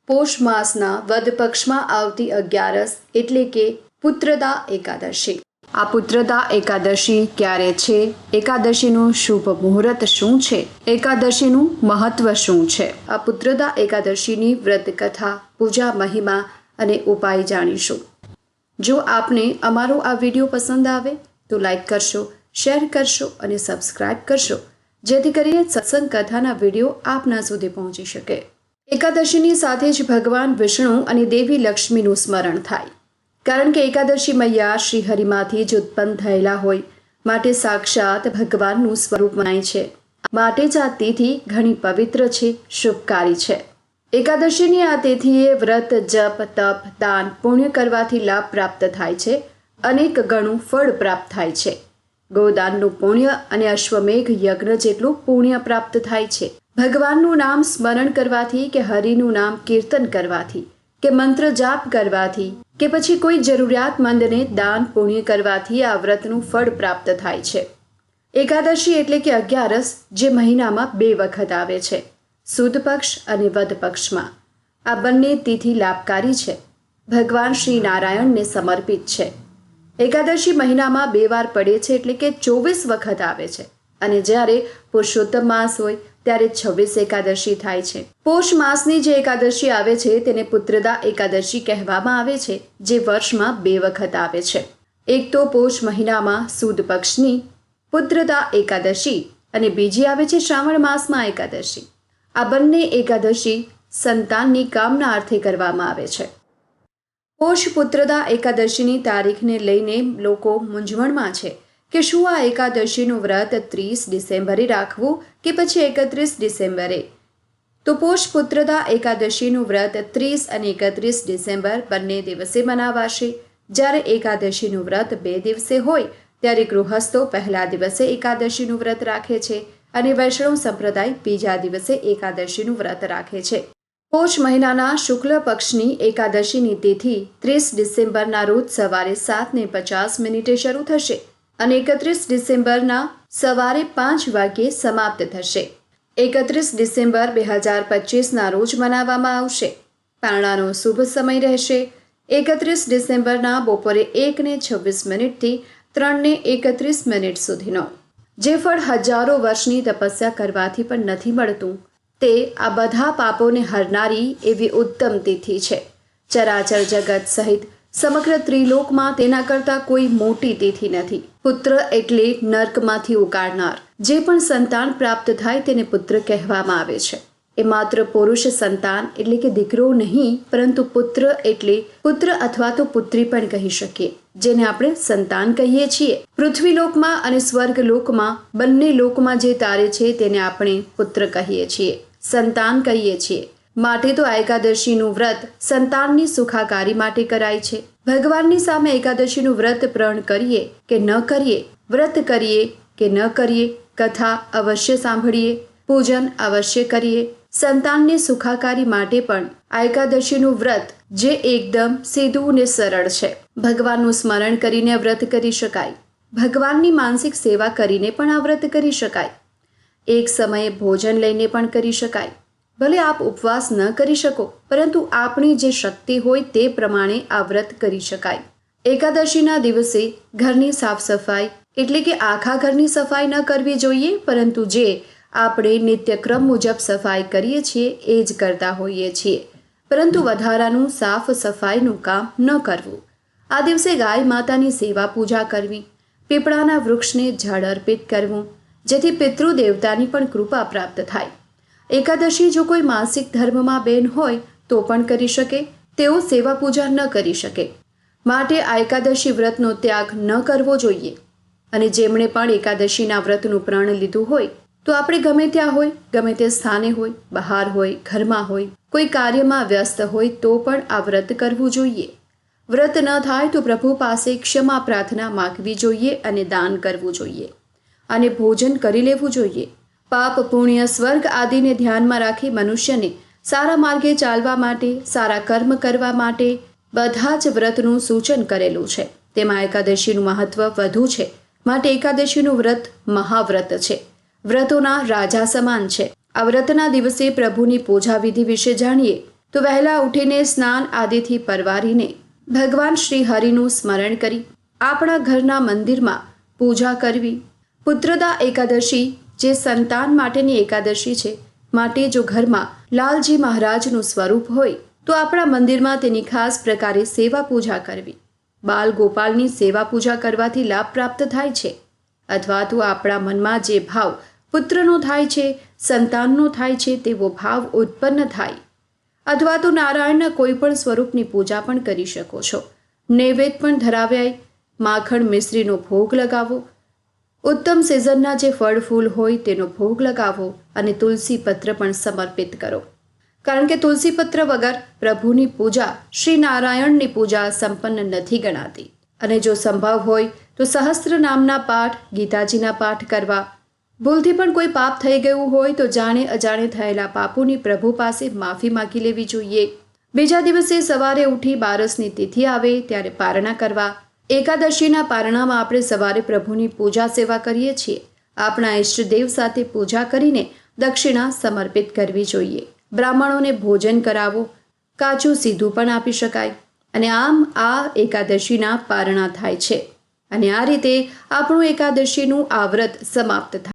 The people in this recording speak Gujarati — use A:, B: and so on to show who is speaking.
A: પોષ માસના વદ પક્ષમાં આવતી 11 એટલે કે પુત્રદા એકાદશી। આ પુત્રદા એકાદશી ક્યારે છે? એકાદશીનું શુભ મુહૂર્ત શું છે? એકાદશીનું મહત્વ શું છે? આ પુત્રદા એકાદશીની વ્રત કથા, પૂજા મહિમા અને ઉપાય જાણીશું। જો આપને અમારો આ વિડીયો પસંદ આવે તો લાઈક કરશો, શેર કરશો અને સબસ્ક્રાઇબ કરશો, જેથી કરીને સત્સંગ કથાના વિડીયો આપના સુધી પહોંચી શકે। એકાદશીની સાથે જ ભગવાન વિષ્ણુ અને દેવી લક્ષ્મીનું સ્મરણ થાય, કારણ કે એકાદશી મૈયા શ્રી હરિમાંથી જ ઉત્પન્ન થયેલા હોય માટે સાક્ષાત ભગવાનનું સ્વરૂપ મનાય છે। માટે જ આ તિથિ ઘણી પવિત્ર છે, શુભકારી છે। એકાદશીની આ તિથિએ વ્રત, જપ, તપ, દાન, પુણ્ય કરવાથી લાભ પ્રાપ્ત થાય છે, અનેક ગણું ફળ પ્રાપ્ત થાય છે। ગોદાનનું પુણ્ય અને અશ્વમેઘ યજ્ઞ જેટલું પુણ્ય પ્રાપ્ત થાય છે। ભગવાનનું નામ સ્મરણ કરવાથી કે હરિનું નામ કીર્તન કરવાથી કે મંત્ર જાપ કરવાથી કે પછી કોઈ જરૂરિયાતમંદને દાન પુણ્ય કરવાથી આ વ્રતનું ફળ પ્રાપ્ત થાય છે। એકાદશી એટલે કે 11, જે મહિનામાં 2 વખત આવે છે, સુદ પક્ષ અને વદ પક્ષમાં। આ બંને તિથિ લાભકારી છે, ભગવાન શ્રી નારાયણને સમર્પિત છે। એકાદશી મહિનામાં 2 વાર પડે છે, એટલે કે 24 વખત આવે છે, અને જ્યારે પુરુષોત્તમ માસ હોય ત્યારે 26 એકાદશી થાય છે। પોષ માસની જે એકાદશી આવે છે તેને પુત્રદા એકાદશી કહેવામાં આવે છે, જે વર્ષમાં 2 વખત આવે છે। એક તો પોષ મહિનામાં સુદ પક્ષની પુત્રદા એકાદશી અને બીજી આવે છે શ્રાવણ માસમાં એકાદશી। આ બંને એકાદશી સંતાનની કામના અર્થે કરવામાં આવે છે। પોષ પુત્રદા એકાદશીની તારીખને લઈને લોકો મૂંઝવણમાં છે કે શું આ એકાદશીનું વ્રત 30 ડિસેમ્બરે રાખવું કે પછી 31 ડિસેમ્બરે? તો પોષ પુત્રદા એકાદશીનું વ્રત 30 અને 31 ડિસેમ્બર બંને દિવસે મનાવાશે। જ્યારે એકાદશીનું વ્રત 2 દિવસે હોય ત્યારે ગૃહસ્થો પહેલા દિવસે એકાદશીનું વ્રત રાખે છે અને વૈષ્ણવ સંપ્રદાય બીજા દિવસે એકાદશીનું વ્રત રાખે છે। પોષ મહિનાના શુક્લ પક્ષની એકાદશીની તિથિ 30 ડિસેમ્બરના રોજ સવારે 7:50 શરૂ થશે અને 31 ડિસેમ્બરના સવારે 5 વાગ્યે સમાપ્ત થશે। 31 ડિસેમ્બર 2025ના રોજ મનાવવામાં આવશે। પારણાનો શુભ સમય રહેશે 31 ડિસેમ્બરના બપોરે 1:26 થી 3:31 સુધીનો। જે ફળ હજારો વર્ષની તપસ્યા કરવાથી પણ નથી મળતું, તે આ બધા પાપોને હરનારી એવી ઉત્તમ તિથિ છે। ચરાચર જગત સહિત સમગ્ર ત્રિલોકમાં તેના કરતાં કોઈ મોટી તિથિ નથી। પુત્ર એટલે નર્કમાંથી ઉગાડનાર। જે પણ સંતાન પ્રાપ્ત થાય તેને પુત્ર કહેવામાં આવે છે। એ માત્ર પુરુષ સંતાન એટલે કે દીકરો નહીં, પરંતુ પુત્ર એટલે પુત્ર અથવા તો પુત્રી પણ કહી શકીએ, જેને આપણે સંતાન કહીએ છીએ। પૃથ્વીલોકમાં અને સ્વર્ગલોકમાં બંને લોકમાં જે તારે છે તેને આપણે પુત્ર કહીએ છીએ, સંતાન કહીએ છીએ। માટે તો આ એકાદશીનું વ્રત સંતાનની સુખાકારી માટે કરાય છે। ભગવાનની સામે એકાદશીનું વ્રત પ્રણ કરીએ કે ન કરીએ, વ્રત કરીએ કે ન કરીએ, કથા અવશ્ય સાંભળીએ, પૂજન અવશ્ય કરીએ। સંતાનની સુખાકારી માટે પણ આ એકાદશીનું વ્રત જે એકદમ સીધું ને સરળ છે। ભગવાનનું સ્મરણ કરીને વ્રત કરી શકાય, ભગવાનની માનસિક સેવા કરીને પણ આ વ્રત કરી શકાય, એક સમયે ભોજન લઈને પણ કરી શકાય। ભલે આપ ઉપવાસ ન કરી શકો, પરંતુ આપણી જે શક્તિ હોય તે પ્રમાણે આ વ્રત કરી શકાય। એકાદશીના દિવસે ઘરની સાફ સફાઈ એટલે કે આખા ઘરની સફાઈ ન કરવી જોઈએ, પરંતુ જે આપણે નિત્યક્રમ મુજબ સફાઈ કરીએ છીએ એ જ કરતા હોઈએ છીએ, પરંતુ વધારાનું સાફ સફાઈનું કામ ન કરવું। આ દિવસે ગાય માતાની સેવા પૂજા કરવી, પીપળાના વૃક્ષને જળ અર્પિત કરવું, જેથી પિતૃદેવતાની પણ કૃપા પ્રાપ્ત થાય। એકાદશી જો કોઈ માસિક ધર્મમાં બેન હોય તો પણ કરી શકે, તેઓ સેવા પૂજા ન કરી શકે, માટે આ એકાદશી વ્રતનો ત્યાગ ન કરવો જોઈએ। અને જેમણે પણ એકાદશીના વ્રતનું પ્રણ લીધું હોય તો આપણે ગમે ત્યાં હોય, ગમે તે સ્થાને હોય, બહાર હોય, ઘરમાં હોય, કોઈ કાર્યમાં વ્યસ્ત હોય તો પણ આ વ્રત કરવું જોઈએ। વ્રત ન થાય તો પ્રભુ પાસે ક્ષમા પ્રાર્થના માગવી જોઈએ અને દાન કરવું જોઈએ અને ભોજન કરી લેવું જોઈએ। પાપ, પુણ્ય, સ્વર્ગ આદિને ધ્યાનમાં રાખી મનુષ્યને સારા માર્ગે ચાલવા માટે, સારા કર્મ કરવા માટે બધા જ વ્રતનું સૂચન કરેલું છે। તેમાં એકાદશીનું મહત્વ વધુ છે, માટે એકાદશીનું વ્રત મહાવ્રત છે, વ્રતોના રાજા સમાન છે। આ વ્રતના દિવસે પ્રભુની પૂજા વિધિ વિશે જાણીએ તો વહેલા ઉઠીને સ્નાન આદિથી પરવારીને ભગવાન શ્રી હરિનું સ્મરણ કરી આપણા ઘરના મંદિરમાં પૂજા કરવી. પુત્રદા એકાદશી જે સંતાન માટેની એકાદશી છે, માટે જો ઘરમાં લાલજી મહારાજનું સ્વરૂપ હોય તો આપણા મંદિરમાં તેની ખાસ પ્રકારે સેવા પૂજા કરવી. બાલ ગોપાલની સેવા પૂજા કરવાથી લાભ પ્રાપ્ત થાય છે. અથવા તો આપણા મનમાં જે ભાવ પુત્રનો થાય છે, સંતાનનો થાય છે, તેવો ભાવ ઉત્પન્ન થાય. અથવા તો નારાયણના કોઈ પણ સ્વરૂપની પૂજા પણ કરી શકો છો. નૈવેદ્ય પણ ધરાવ્યાય, માખણ મિશ્રીનો ભોગ લગાવો, ઉત્તમ સિઝનના જે ફળ ફૂલ હોય તેનો ભોગ લગાવો અને તુલસી પત્ર પણ સમર્પિત કરો. કારણ કે તુલસી પત્ર વગર પ્રભુની પૂજા, શ્રી નારાયણની પૂજા સંપન્ન નથી ગણાતી. અને જો સંભવ હોય તો સહસ્ત્ર નામના પાઠ, ગીતાજીના પાઠ કરવા. ભૂલથી પણ કોઈ પાપ થઈ ગયું હોય તો જાણે અજાણે થયેલા પાપોની પ્રભુ પાસે માફી માગી લેવી જોઈએ. બીજા દિવસે સવારે ઉઠી બારસની તિથિ આવે ત્યારે પારણા કરવા. એકાદશીના પારણામાં આપણે સવારે પ્રભુની પૂજા સેવા કરીએ છીએ. આપણા ઈષ્ટદેવ સાથે પૂજા કરીને દક્ષિણા સમર્પિત કરવી જોઈએ. બ્રાહ્મણોને ભોજન કરાવો, કાચું સીધું પણ આપી શકાય. અને આમ આ એકાદશીના પારણા થાય છે. અને આ રીતે આપણું એકાદશીનું આ વ્રત સમાપ્ત થાય.